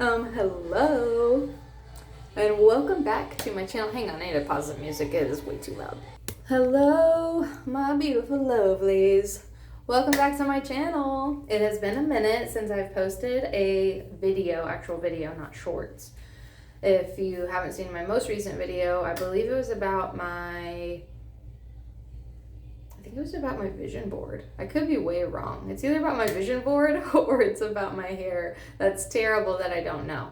Hello, and welcome back to my channel. Hang on, I need to pause the music, it is way too loud. Hello, my beautiful lovelies. Welcome back to my channel. It has been a minute since I've posted a video, actual video, not shorts. If you haven't seen my most recent video, I believe it was about my vision board. I could be way wrong. It's either about my vision board or it's about my hair. That's terrible that I don't know.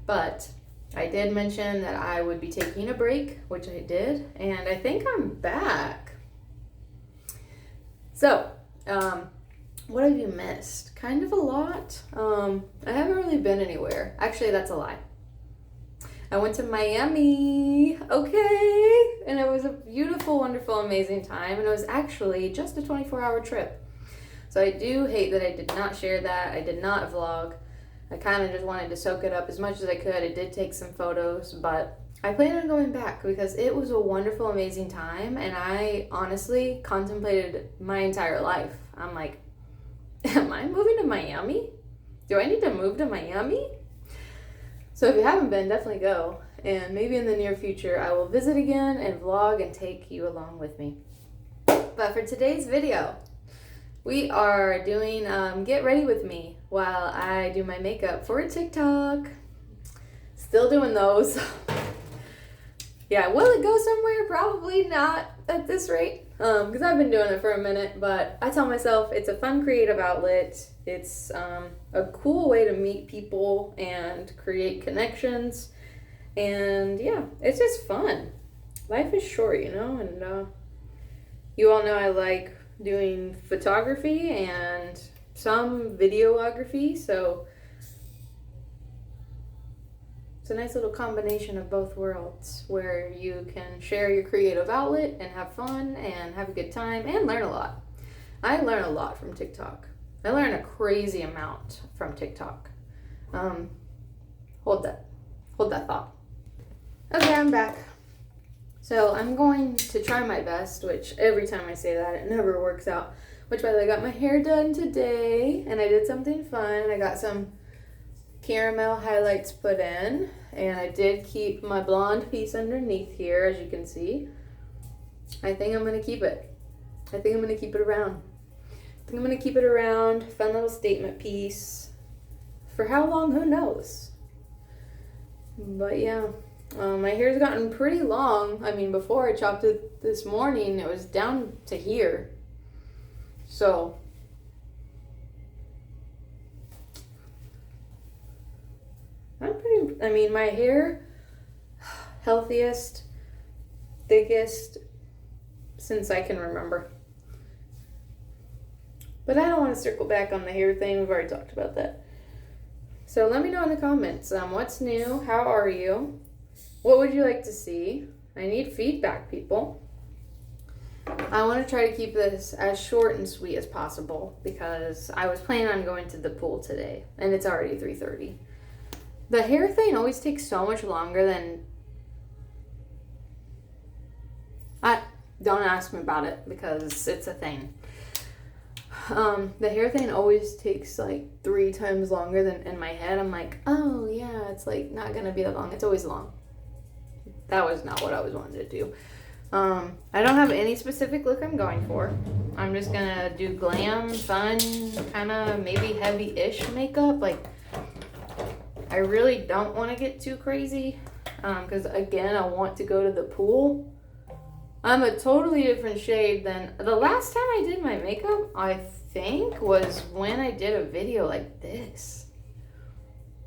But I did mention that I would be taking a break, which I did, and I think I'm back. So, what have you missed? Kind of a lot. I haven't really been anywhere. Actually, that's a lie. I went to Miami, okay, and it was a beautiful, wonderful, amazing time, and it was actually just a 24-hour trip. So I do hate that I did not share that. I did not vlog. I kind of just wanted to soak it up as much as I could. I did take some photos, but I plan on going back because it was a wonderful, amazing time, and I honestly contemplated my entire life. I'm like, am I moving to Miami? Do I need to move to Miami? So if you haven't been, definitely go. And maybe in the near future, I will visit again and vlog and take you along with me. But for today's video, we are doing Get Ready With Me while I do my makeup for TikTok. Still doing those. Yeah, will it go somewhere? Probably not at this rate. Because I've been doing it for a minute, but I tell myself it's a fun creative outlet. It's a cool way to meet people and create connections. And yeah, it's just fun. Life is short, you know, and you all know I like doing photography and some videography, so it's a nice little combination of both worlds where you can share your creative outlet and have fun and have a good time and learn a lot. I learn a lot from TikTok. I learn a crazy amount from TikTok. Hold that thought. Okay, I'm back. So I'm going to try my best, which every time I say that, it never works out. Which, by the way, I got my hair done today, and I did something fun. I got some caramel highlights put in, and I did keep my blonde piece underneath here, as you can see. I think I'm going to keep it. I think I'm going to keep it around. Fun little statement piece. For how long, who knows? But yeah, my hair's gotten pretty long. I mean, before I chopped it this morning, it was down to here. So my hair, healthiest, thickest since I can remember. But I don't want to circle back on the hair thing. We've already talked about that. So let me know in the comments. What's new? How are you? What would you like to see? I need feedback, people. I want to try to keep this as short and sweet as possible because I was planning on going to the pool today, and it's already 3:30. The hair thing always takes so much longer than... Don't ask me about it because it's a thing. The hair thing always takes like 3 times longer than in my head. I'm like, oh yeah, it's like not gonna be that long. It's always long. That was not what I was wanting to do. I don't have any specific look I'm going for. I'm just gonna do glam, fun, kind of maybe heavy-ish makeup. Like, I really don't want to get too crazy because, again, I want to go to the pool. I'm a totally different shade than the last time I did my makeup, I think, was when I did a video like this.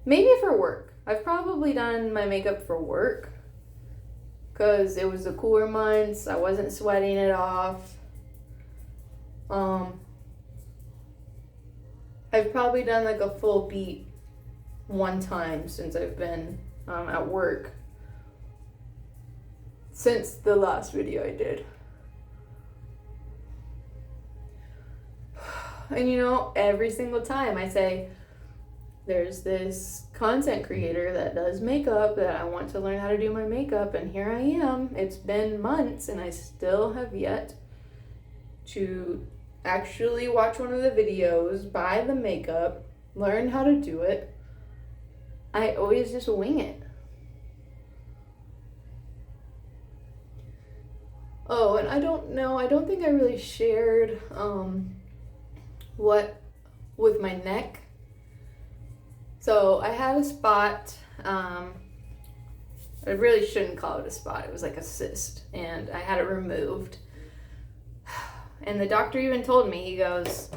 Maybe for work. I've probably done my makeup for work because it was the cooler months. I wasn't sweating it off. I've probably done like a full beat one time since I've been at work. Since the last video I did. And you know, every single time I say, there's this content creator that does makeup that I want to learn how to do my makeup, and here I am. It's been months and I still have yet to actually watch one of the videos, buy the makeup, learn how to do it. I always just wing it. Oh, and I don't think I really shared what with my neck. So I had a spot, I really shouldn't call it a spot, it was like a cyst, and I had it removed. And the doctor even told me, he goes,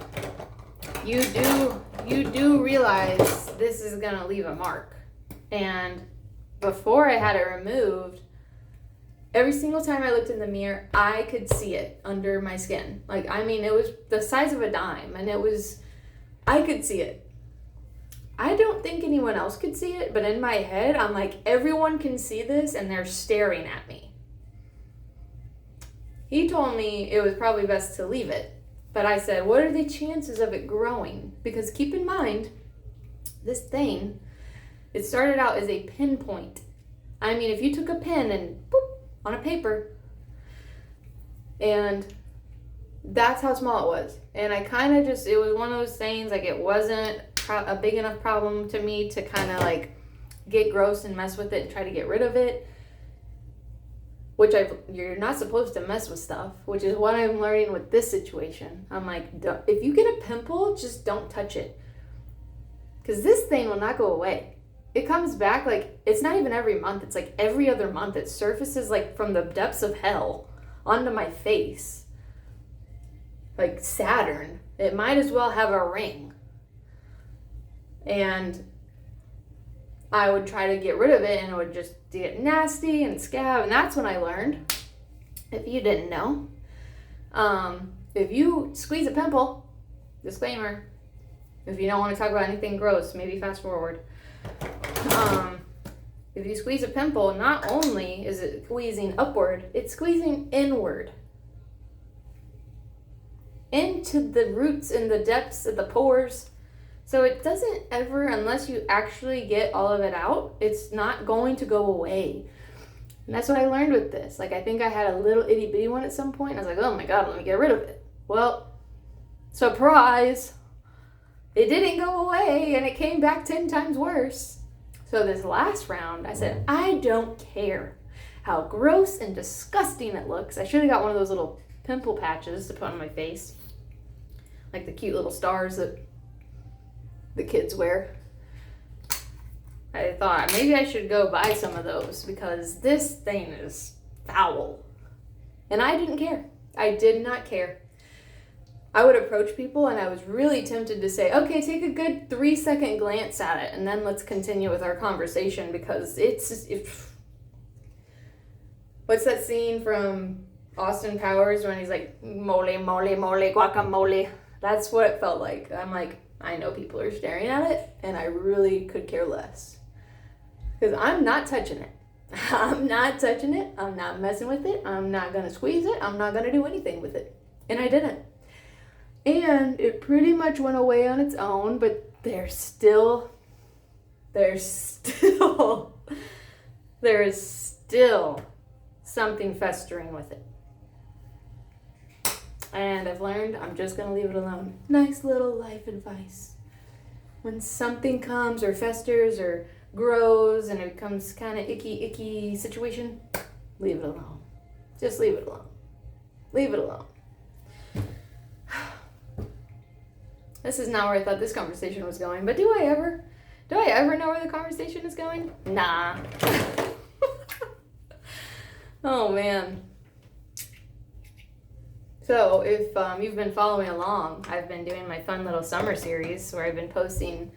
you do realize this is gonna leave a mark. And before I had it removed, every single time I looked in the mirror, I could see it under my skin. Like, I mean, it was the size of a dime, and I could see it. I don't think anyone else could see it, but in my head, I'm like, everyone can see this, and they're staring at me. He told me it was probably best to leave it, but I said, what are the chances of it growing? Because keep in mind, this thing, it started out as a pinpoint. I mean, if you took a pen and boop, on a paper, and that's how small it was. And I kind of just, it was one of those things, like, it wasn't a big enough problem to me to kind of like get gross and mess with it and try to get rid of it, which you're not supposed to mess with stuff, which is what I'm learning with this situation. I'm like, if you get a pimple, just don't touch it, because this thing will not go away. It comes back, like, it's not even every month, it's like every other month. It surfaces like from the depths of hell onto my face, like Saturn. It might as well have a ring. And I would try to get rid of it, and it would just get nasty and scab. And that's when I learned, if you didn't know, if you squeeze a pimple, disclaimer, if you don't want to talk about anything gross, maybe fast forward. If you squeeze a pimple, not only is it squeezing upward, it's squeezing inward into the roots and the depths of the pores. So it doesn't ever, unless you actually get all of it out, it's not going to go away. And that's what I learned with this. Like, I think I had a little itty bitty one at some point. And I was like, oh my God, let me get rid of it. Well, surprise, it didn't go away, and it came back 10 times worse. So this last round, I said, I don't care how gross and disgusting it looks. I should have got one of those little pimple patches to put on my face, like the cute little stars that the kids wear. I thought maybe I should go buy some of those, because this thing is foul. And I didn't care. I did not care. I would approach people, and I was really tempted to say, okay, take a good 3-second glance at it, and then let's continue with our conversation, because it's what's that scene from Austin Powers when he's like, mole, mole, mole, guacamole? That's what it felt like. I'm like, I know people are staring at it, and I really could care less. Because I'm not touching it. I'm not touching it. I'm not messing with it. I'm not going to squeeze it. I'm not going to do anything with it. And I didn't. And it pretty much went away on its own, but there's still something festering with it. And I've learned I'm just going to leave it alone. Nice little life advice. When something comes or festers or grows and it becomes kind of icky situation, leave it alone. Just leave it alone. Leave it alone. This is not where I thought this conversation was going, but do I ever know where the conversation is going? Nah. Oh man. So if you've been following along, I've been doing my fun little summer series where I've been posting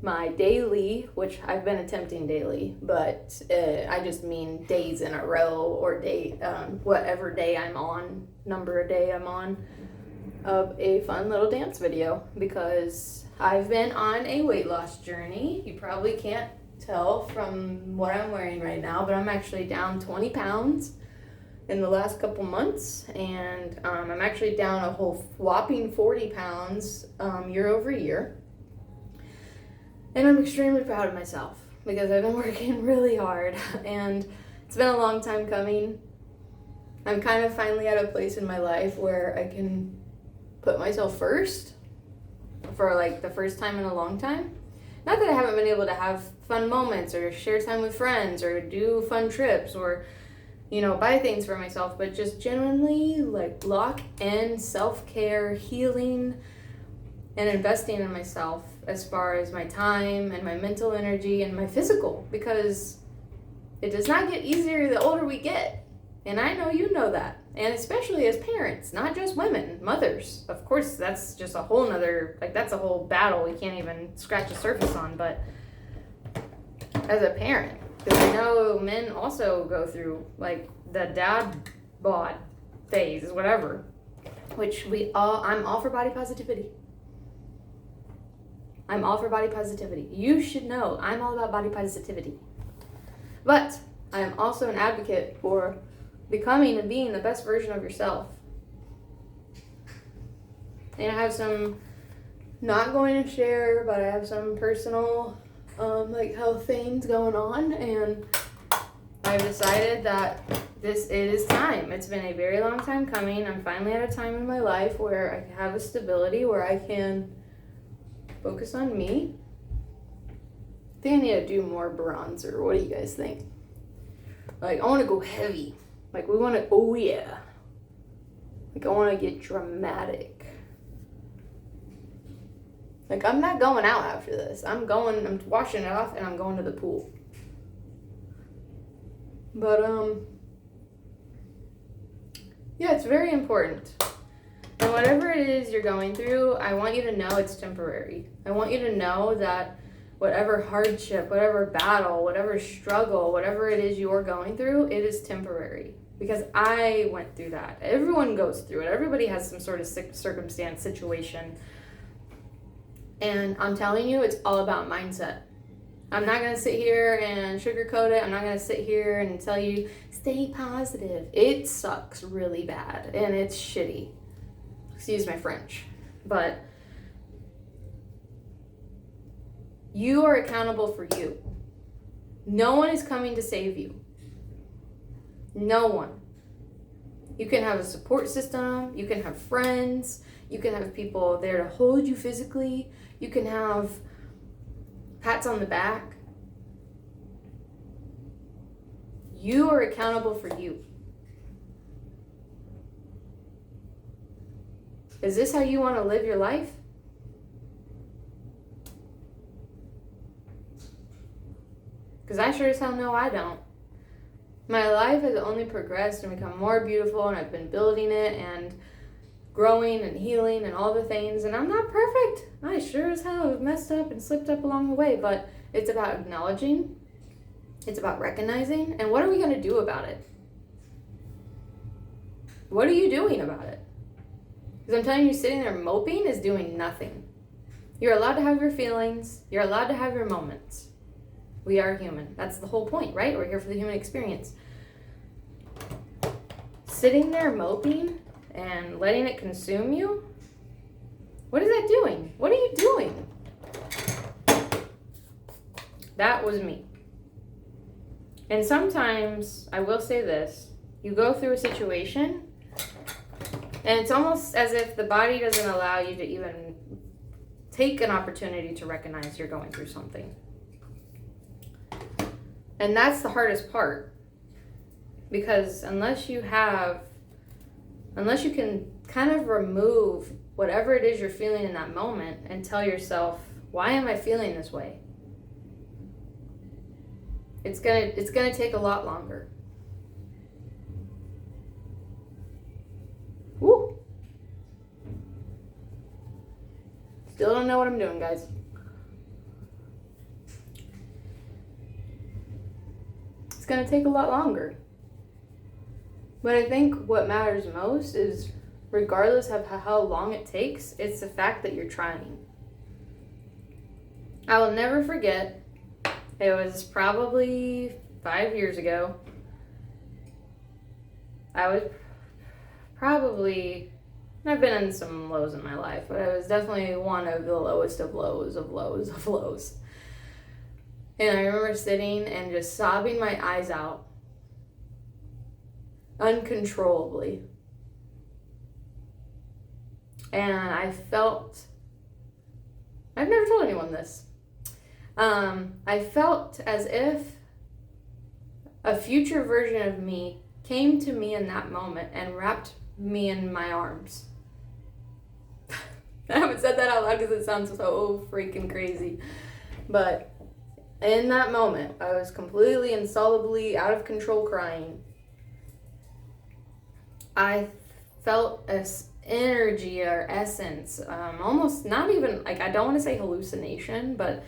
my daily, which I've been attempting daily, but I just mean days in a row, or whatever day I'm on, number a day I'm on, of a fun little dance video, because I've been on a weight loss journey. You probably can't tell from what I'm wearing right now, but I'm actually down 20 pounds in the last couple months, and I'm actually down a whole whopping 40 pounds year over year. And I'm extremely proud of myself, because I've been working really hard, and it's been a long time coming. I'm kind of finally at a place in my life where I can put myself first for like the first time in a long time. Not that I haven't been able to have fun moments or share time with friends or do fun trips or, buy things for myself, but just genuinely like lock in self-care, healing, and investing in myself as far as my time and my mental energy and my physical, because it does not get easier the older we get. And I know you know that. And especially as parents, not just women, mothers. Of course, that's just a whole nother, that's a whole battle we can't even scratch the surface on. But as a parent, because I know men also go through the dad bod phase, whatever, which I'm all for body positivity. I'm all for body positivity. You should know I'm all about body positivity. But I am also an advocate for becoming and being the best version of yourself. And I have some, not going to share, but I have some personal health things going on, and I've decided that it is time. It's been a very long time coming. I'm finally at a time in my life where I have a stability, where I can focus on me. I think I need to do more bronzer. What do you guys think? I want to go heavy. We want to, oh yeah. I want to get dramatic. I'm not going out after this. I'm washing it off and I'm going to the pool. But, yeah, it's very important. And whatever it is you're going through, I want you to know it's temporary. I want you to know that whatever hardship, whatever battle, whatever struggle, whatever it is you're going through, it is temporary. Because I went through that. Everyone goes through it. Everybody has some sort of circumstance, situation. And I'm telling you, it's all about mindset. I'm not going to sit here and sugarcoat it. I'm not going to sit here and tell you, stay positive. It sucks really bad. And it's shitty. Excuse my French. But you are accountable for you. No one is coming to save you. No one. You can have a support system. You can have friends. You can have people there to hold you physically. You can have pats on the back. You are accountable for you. Is this how you want to live your life? Because I sure as hell know I don't. My life has only progressed and become more beautiful, and I've been building it and growing and healing and all the things, and I'm not perfect. I sure as hell have messed up and slipped up along the way, but it's about acknowledging, it's about recognizing, and what are we going to do about it? What are you doing about it? Because I'm telling you, sitting there moping is doing nothing. You're allowed to have your feelings. You're allowed to have your moments. We are human. That's the whole point, right? We're here for the human experience. Sitting there moping and letting it consume you, what is that doing? What are you doing? That was me. And sometimes, I will say this, you go through a situation and it's almost as if the body doesn't allow you to even take an opportunity to recognize you're going through something. And that's the hardest part. Because unless you can kind of remove whatever it is you're feeling in that moment and tell yourself, why am I feeling this way? It's gonna take a lot longer. Woo! Still don't know what I'm doing, guys. It's gonna take a lot longer. But I think what matters most is, regardless of how long it takes, it's the fact that you're trying. I will never forget, it was probably 5 years ago. I've been in some lows in my life, but I was definitely one of the lowest of lows of lows of lows. And I remember sitting and just sobbing my eyes out uncontrollably. And I've never told anyone this. I felt as if a future version of me came to me in that moment and wrapped me in my arms. I haven't said that out loud because it sounds so freaking crazy. But in that moment, I was completely insolubly out of control crying. I felt this energy or essence, almost not even, like, I don't want to say hallucination, but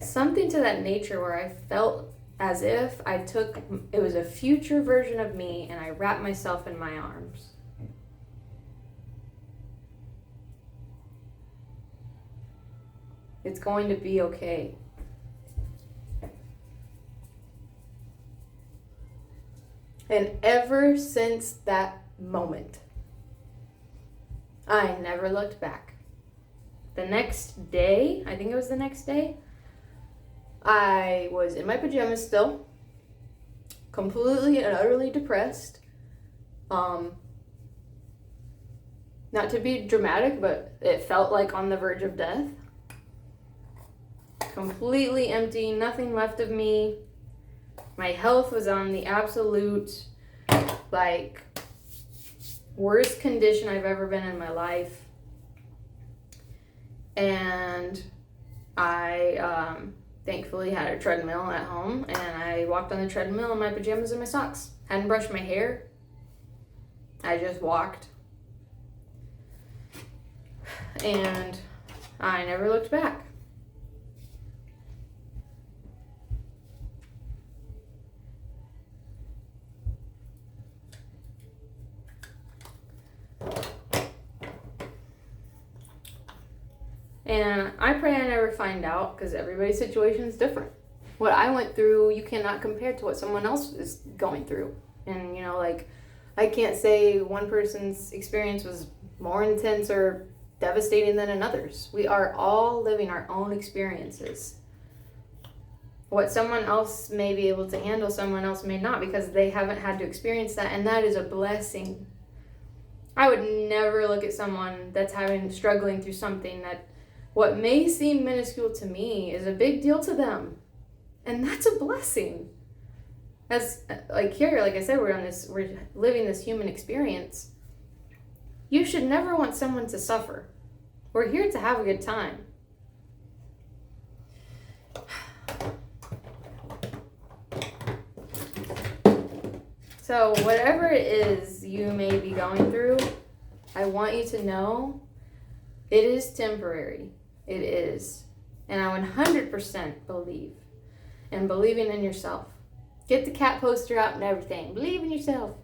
something to that nature where I felt as if it was a future version of me and I wrapped myself in my arms. It's going to be okay. And ever since that moment, I never looked back. The next day, I think it was the next day, I was in my pajamas still, completely and utterly depressed. Not to be dramatic, but it felt like on the verge of death. Completely empty, nothing left of me. My health was on the absolute, like, worst condition I've ever been in my life. And I thankfully had a treadmill at home, and I walked on the treadmill in my pajamas and my socks. Hadn't brushed my hair. I just walked. And I never looked back. And I pray I never find out, because everybody's situation is different. What I went through, you cannot compare to what someone else is going through. And, you know, like, I can't say one person's experience was more intense or devastating than another's. We are all living our own experiences. What someone else may be able to handle, someone else may not, because they haven't had to experience that, and that is a blessing. I would never look at someone that's struggling through something that what may seem minuscule to me is a big deal to them. And that's a blessing. As like here, like I said, we're living this human experience. You should never want someone to suffer. We're here to have a good time. So whatever it is you may be going through, I want you to know it is temporary. It is. And I 100% believe in believing in yourself. Get the cat poster out and everything. Believe in yourself.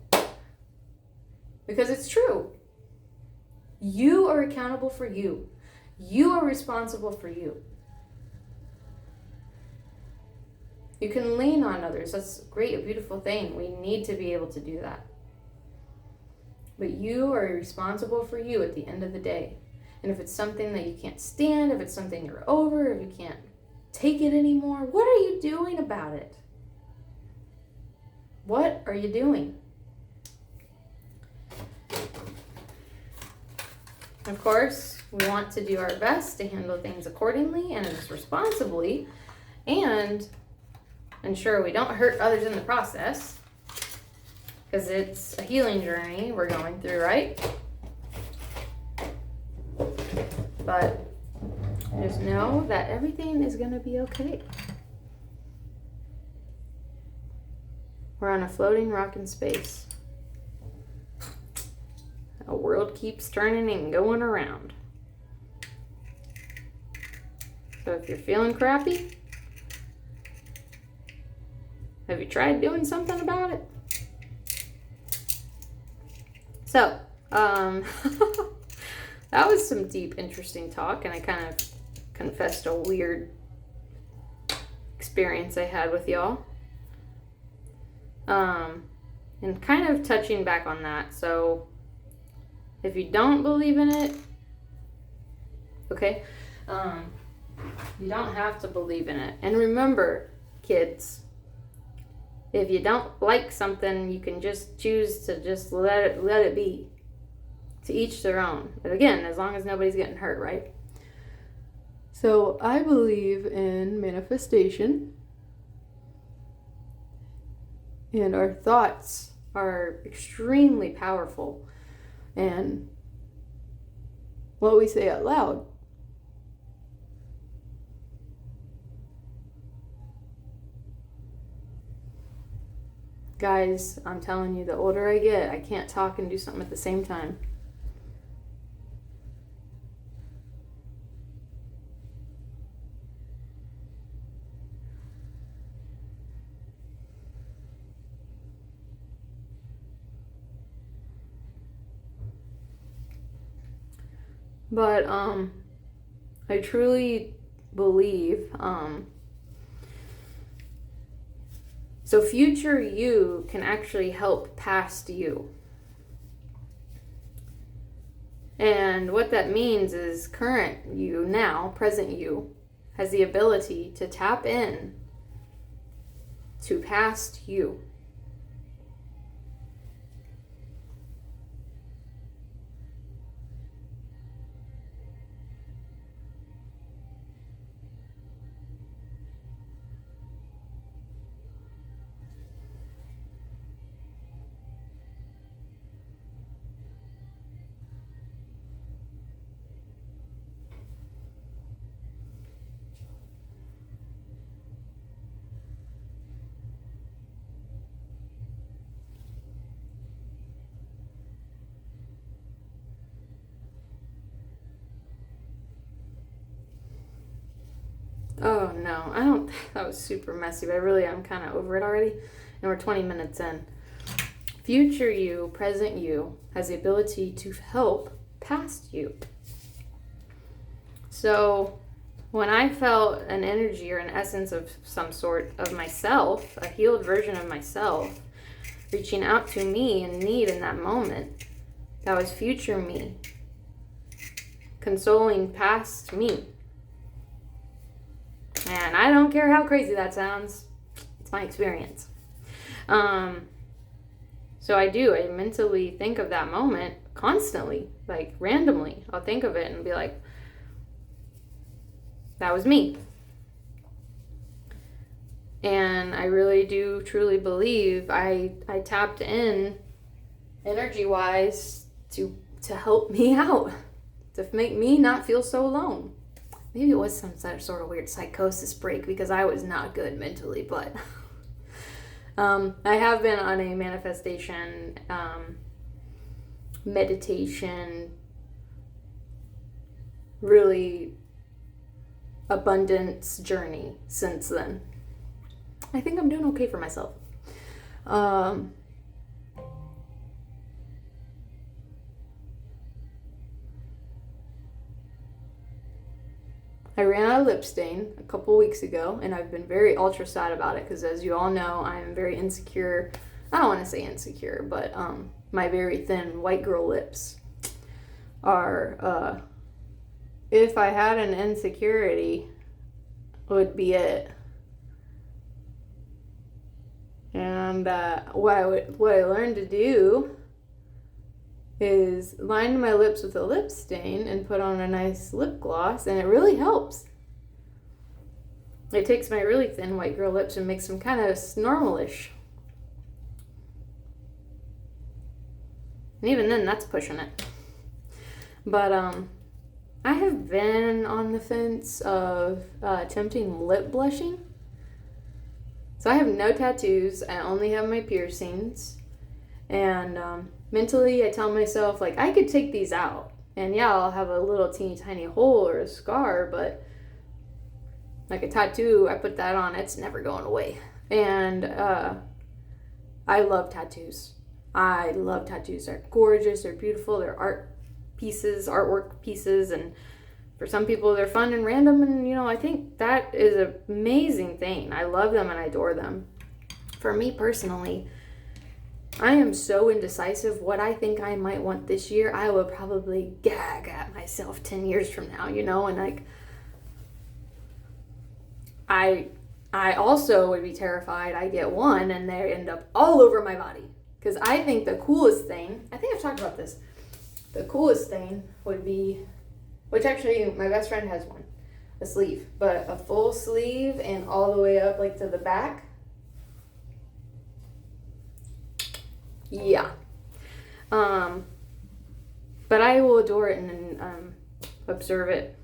Because it's true. You are accountable for you. You are responsible for you. You can lean on others. That's great, a beautiful thing. We need to be able to do that. But you are responsible for you at the end of the day. And if it's something that you can't stand, if it's something you're over, if you can't take it anymore, what are you doing about it? What are you doing? Of course, we want to do our best to handle things accordingly and as responsibly, and ensure we don't hurt others in the process, because it's a healing journey we're going through, right? But just know that everything is going to be okay. We're on a floating rock in space. A world keeps turning and going around. So if you're feeling crappy, have you tried doing something about it? So, that was some deep, interesting talk, and I kind of confessed a weird experience I had with y'all. And kind of touching back on that. So, if you don't believe in it, okay, you don't have to believe in it. And remember, kids, if you don't like something, you can just choose to just let it be. To each their own. But again, as long as nobody's getting hurt, right? So I believe in manifestation, and our thoughts are extremely powerful, and what we say out loud. Guys, I'm telling you, the older I get, I can't talk and do something at the same time. But I truly believe so future you can actually help past you. And what that means is current you now, present you, has the ability to tap in to past you. Oh no, I don't, that was super messy, but I'm kind of over it already. And we're 20 minutes in. Future you, present you, has the ability to help past you. So when I felt an energy or an essence of some sort of myself, a healed version of myself, reaching out to me in need in that moment, that was future me, consoling past me. And I don't care how crazy that sounds. It's my experience. So I mentally think of that moment constantly, like randomly. I'll think of it and be like, that was me. And I really do truly believe I tapped in energy-wise to help me out, to make me not feel so alone. Maybe it was some sort of weird psychosis break because I was not good mentally, but I have been on a manifestation, meditation, really abundance journey since then. I think I'm doing okay for myself. I ran out of lip stain a couple weeks ago, and I've been very ultra sad about it because, as you all know, I'm very insecure. I don't want to say insecure, but my very thin white girl lips are, if I had an insecurity, would be it. And what I learned to do is line my lips with a lip stain and put on a nice lip gloss, and it really helps. It takes my really thin white girl lips and makes them kind of normalish. And even then, that's pushing it. But I have been on the fence of attempting lip blushing. So I have no tattoos. I only have my piercings. And mentally, I tell myself, like, I could take these out. And yeah, I'll have a little teeny tiny hole or a scar, but like a tattoo, I put that on, it's never going away. And I love tattoos. They're gorgeous, they're beautiful, they're artwork pieces, and for some people they're fun and random, and I think that is an amazing thing. I love them and I adore them. For me personally, I am so indecisive what I think I might want this year. I will probably gag at myself 10 years from now, and like I also would be terrified I get one and they end up all over my body. Because I think the coolest thing, I think I've talked about this, the coolest thing would be, which actually my best friend has one. a sleeve, but a full sleeve and all the way up like to the back. Yeah. But I will adore it and observe it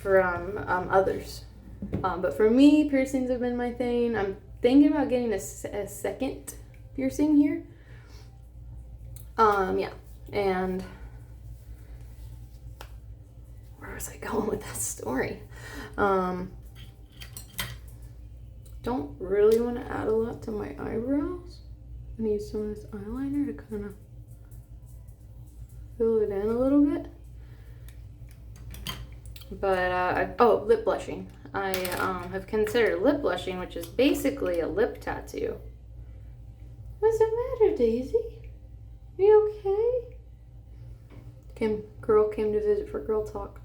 from others. But for me, piercings have been my thing. I'm thinking about getting a second piercing here. Yeah. And where was I going with that story? Don't really want to add a lot to my eyebrows. I need some of this eyeliner to kind of fill it in a little bit. But, oh, lip blushing. I have considered lip blushing, which is basically a lip tattoo. What's the matter, Daisy? Are you okay? Girl came to visit for girl talk.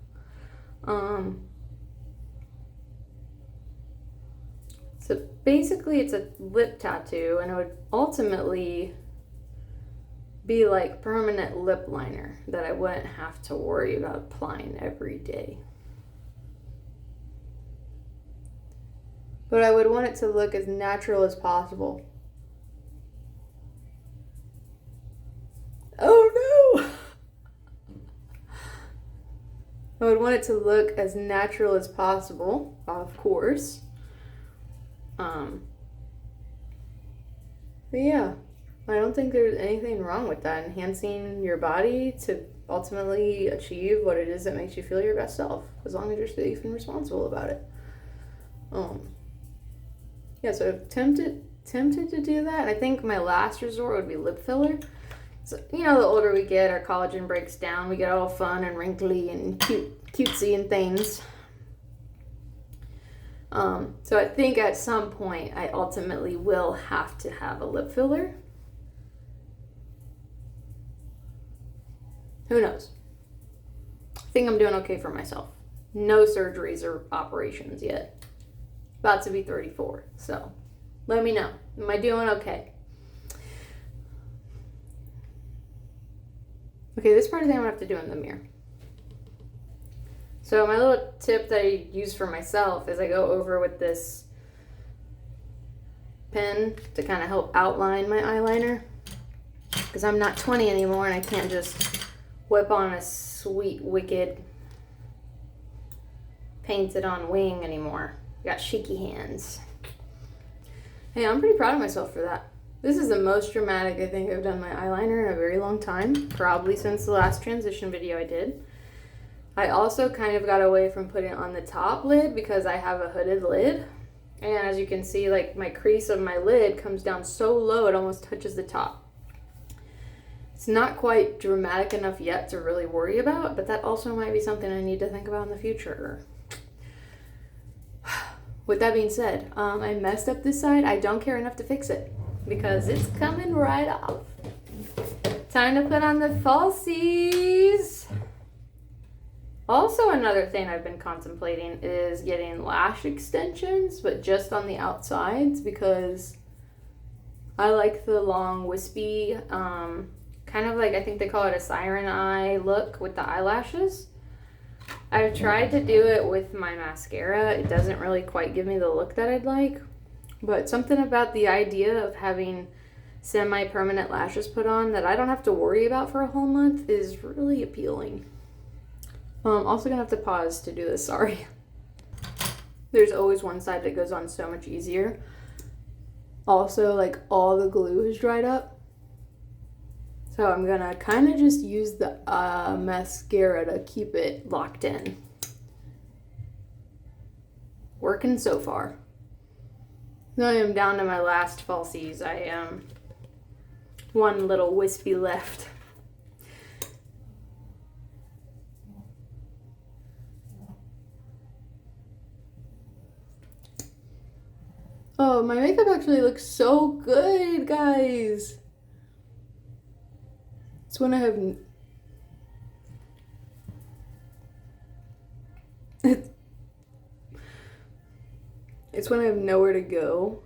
So basically it's a lip tattoo, and it would ultimately be like permanent lip liner that I wouldn't have to worry about applying every day. But I would want it to look as natural as possible. Oh no! I would want it to look as natural as possible, of course. But yeah, I don't think there's anything wrong with that. Enhancing your body to ultimately achieve what it is that makes you feel your best self, as long as you're safe and responsible about it. Yeah, so I'm tempted to do that. I think my last resort would be lip filler. So, you know, the older we get, our collagen breaks down. We get all fun and wrinkly and cutesy and things. So I think at some point I ultimately will have to have a lip filler. Who knows? I think I'm doing okay for myself. No surgeries or operations yet. About to be 34, so let me know. Am I doing okay? Okay, this part of the thing I'm gonna have to do in the mirror. So my little tip that I use for myself is I go over with this pen to kind of help outline my eyeliner, because I'm not 20 anymore and I can't just whip on a sweet, wicked, painted on wing anymore. I got shaky hands. Hey, I'm pretty proud of myself for that. This is the most dramatic I think I've done my eyeliner in a very long time, probably since the last transition video I did. I also kind of got away from putting it on the top lid because I have a hooded lid. And as you can see, like my crease of my lid comes down so low it almost touches the top. It's not quite dramatic enough yet to really worry about, but that also might be something I need to think about in the future. With that being said, I messed up this side. I don't care enough to fix it because it's coming right off. Time to put on the falsies. Also, another thing I've been contemplating is getting lash extensions, but just on the outsides, because I like the long, wispy, kind of like, I think they call it a siren eye look with the eyelashes. I've tried to do it with my mascara. It doesn't really quite give me the look that I'd like, but something about the idea of having semi-permanent lashes put on that I don't have to worry about for a whole month is really appealing. I'm also gonna have to pause to do this, sorry. There's always one side that goes on so much easier. Also, like, all the glue has dried up. So I'm gonna kind of just use the mascara to keep it locked in. Working so far. Now I am down to my last falsies. I am one little wispy left. Oh, my makeup actually looks so good, guys. It's when I have... It's when I have nowhere to go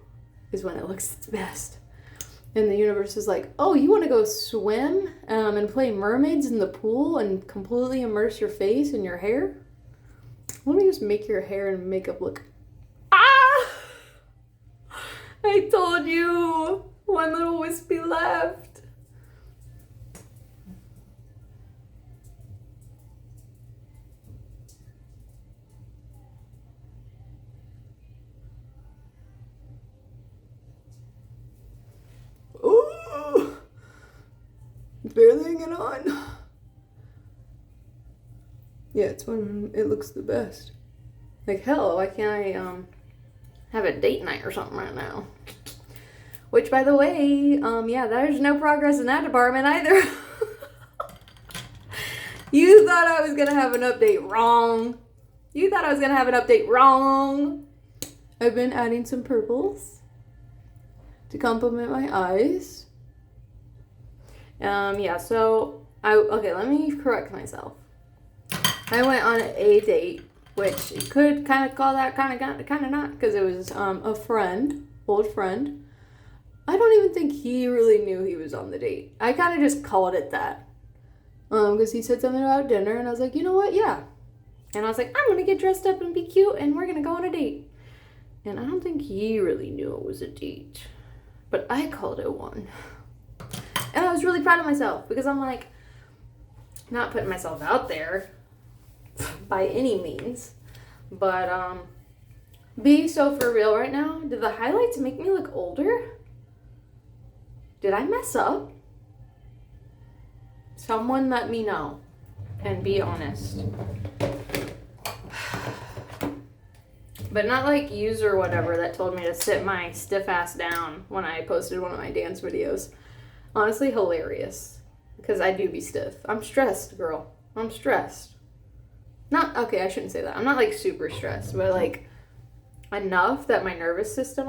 is when it looks its best. And the universe is like, oh, you want to go swim and play mermaids in the pool and completely immerse your face and your hair? Let me just make your hair and makeup look. Ah! I told you. One little wispy left. Ooh! It's barely hanging on. Yeah, it's when it looks the best. Like, hell, why can't I have a date night or something right now? Which, by the way, yeah, there's no progress in that department either. You thought I was gonna have an update wrong. You thought I was gonna have an update wrong. I've been adding some purples to complement my eyes. Yeah, so okay, let me correct myself. I went on a date, which you could kind of call that kind of not, because it was a friend, old friend. I don't even think he really knew he was on the date. I kind of just called it that, because he said something about dinner, and I was like, you know what, yeah. And I was like, I'm gonna get dressed up and be cute, and we're gonna go on a date. And I don't think he really knew it was a date, but I called it one. And I was really proud of myself, because I'm like, not putting myself out there by any means, but be so for real right now. Did the highlights make me look older? Did I mess up? Someone let me know and be honest. But not like yous or whatever that told me to sit my stiff ass down when I posted one of my dance videos. Honestly, hilarious. Because I do be stiff. I'm stressed, girl. I'm stressed. Not, okay, I shouldn't say that. I'm not like super stressed, but like enough that my nervous system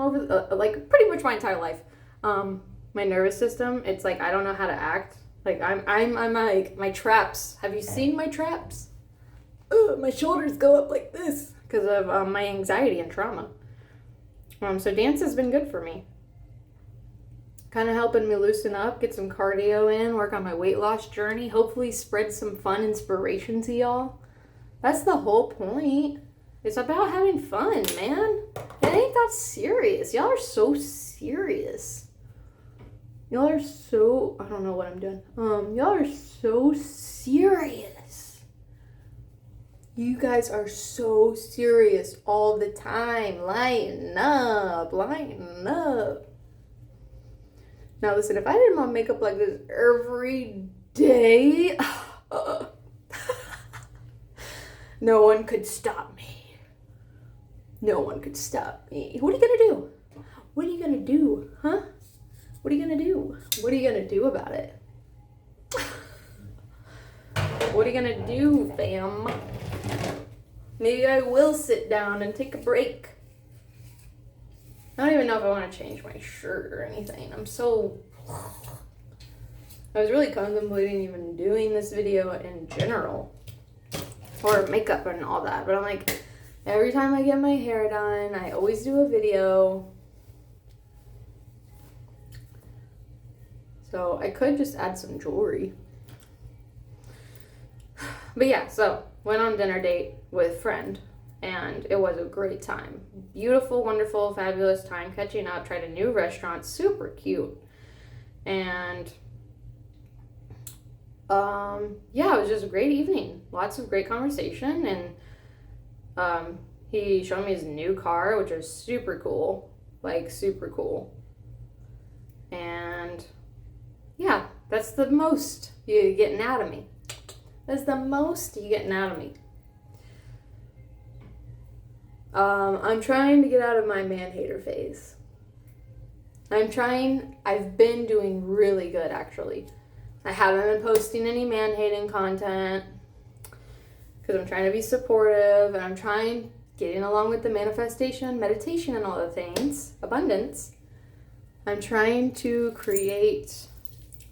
like pretty much my entire life, my nervous system, it's like I don't know how to act. Like I'm like my traps. Have you seen my traps? My shoulders go up like this because of my anxiety and trauma. So dance has been good for me. Kind of helping me loosen up, get some cardio in, work on my weight loss journey, hopefully spread some fun inspiration to y'all. That's the whole point. It's about having fun, man. It ain't that serious. Y'all are so serious. Y'all are so, I don't know what I'm doing. Y'all are so serious. You guys are so serious all the time. Lighten up, lighten up. Now listen, if I did my makeup like this every day, no one could stop me. No one could stop me. What are you gonna do? What are you gonna do? Huh? What are you gonna do? What are you gonna do about it? What are you gonna do, fam? Maybe I will sit down and take a break. I don't even know if I want to change my shirt or anything. I was really contemplating even doing this video in general. Or makeup and all that. But I'm like, every time I get my hair done, I always do a video. So I could just add some jewelry. But yeah, so went on dinner date with friend. And it was a great time. Beautiful, wonderful, fabulous time catching up. Tried a new restaurant, super cute. And yeah, it was just a great evening. Lots of great conversation. And he showed me his new car, which is super cool. Like, super cool. And yeah, that's the most you're getting out of me. That's the most you're getting out of me. I'm trying to get out of my man-hater phase. I've been doing really good, actually. I haven't been posting any man-hating content because I'm trying to be supportive, and I'm getting along with the manifestation, meditation, and all the things, abundance. I'm trying to create,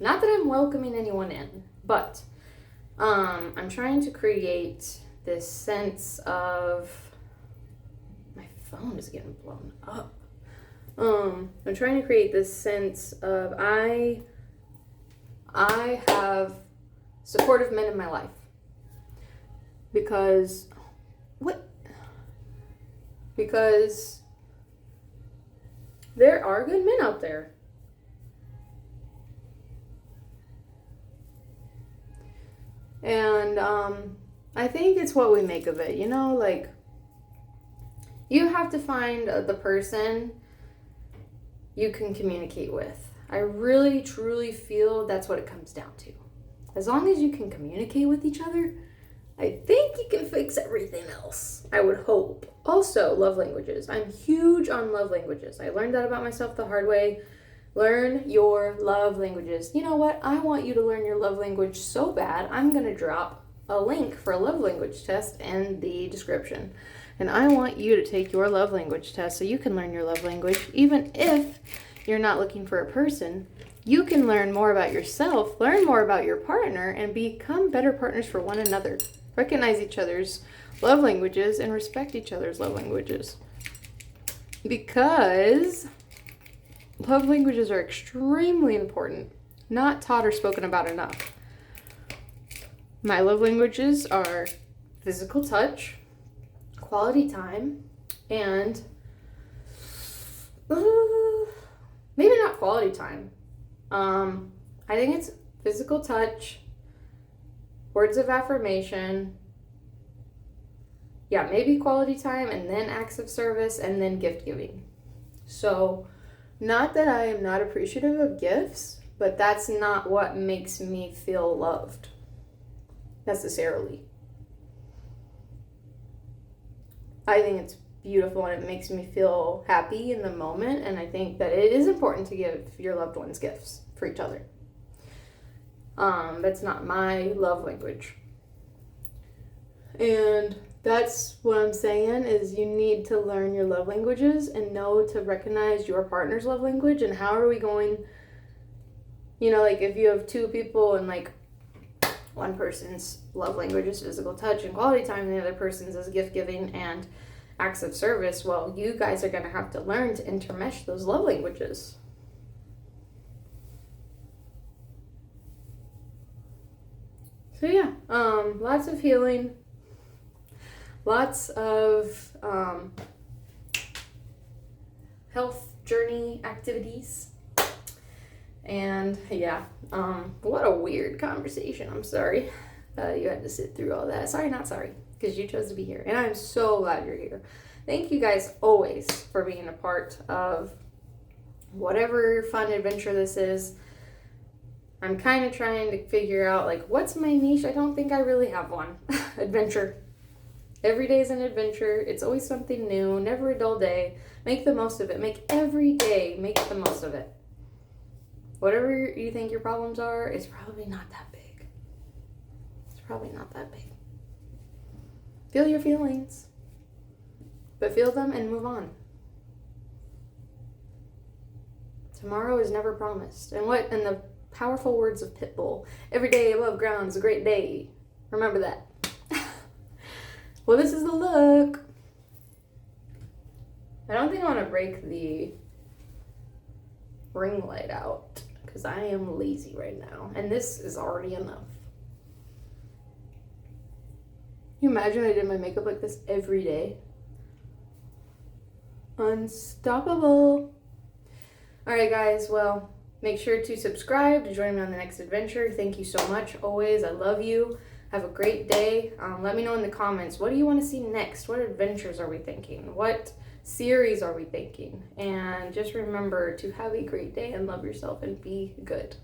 not that I'm welcoming anyone in, but I'm trying to create this sense of, my phone is getting blown up. I'm trying to create this sense of I have supportive men in my life. Because there are good men out there. And I think it's what we make of it, you know, like you have to find the person you can communicate with. I really truly feel that's what it comes down to. As long as you can communicate with each other, I think you can fix everything else. I would hope. Also, love languages. I'm huge on love languages. I learned that about myself the hard way. Learn your love languages. You know what? I want you to learn your love language so bad. I'm going to drop a link for a love language test in the description. And I want you to take your love language test so you can learn your love language. Even if you're not looking for a person, you can learn more about yourself, learn more about your partner, and become better partners for one another. Recognize each other's love languages and respect each other's love languages. Because love languages are extremely important, not taught or spoken about enough. My love languages are physical touch, quality time, and maybe not quality time. I think it's physical touch, words of affirmation, yeah, maybe quality time, and then acts of service, and then gift giving. So, not that I am not appreciative of gifts, but that's not what makes me feel loved, necessarily. I think it's beautiful and it makes me feel happy in the moment, and I think that it is important to give your loved ones gifts for each other. That's not my love language. And that's what I'm saying is you need to learn your love languages and know to recognize your partner's love language. And how are we going, you know, like if you have two people and like one person's love language is physical touch and quality time and the other person's is gift giving and acts of service, well, you guys are going to have to learn to intermesh those love languages. So yeah, lots of healing, lots of health journey activities, and yeah, what a weird conversation. I'm sorry you had to sit through all that. Sorry, not sorry, because you chose to be here, and I'm so glad you're here. Thank you guys always for being a part of whatever fun adventure this is. I'm kind of trying to figure out, like, what's my niche? I don't think I really have one. Adventure. Every day is an adventure. It's always something new. Never a dull day. Make the most of it. Make every day. Make the most of it. Whatever you think your problems are, it's probably not that big. It's probably not that big. Feel your feelings. But feel them and move on. Tomorrow is never promised. And the powerful words of Pitbull, every day above ground is a great day. Remember that. Well, this is the look. I don't think I want to break the ring light out because I am lazy right now. And this is already enough. Can you imagine I did my makeup like this every day? Unstoppable. Alright guys, well, make sure to subscribe to join me on the next adventure. Thank you so much. Always, I love you. Have a great day. Let me know in the comments, what do you want to see next? What adventures are we thinking? What series are we thinking? And just remember to have a great day and love yourself and be good.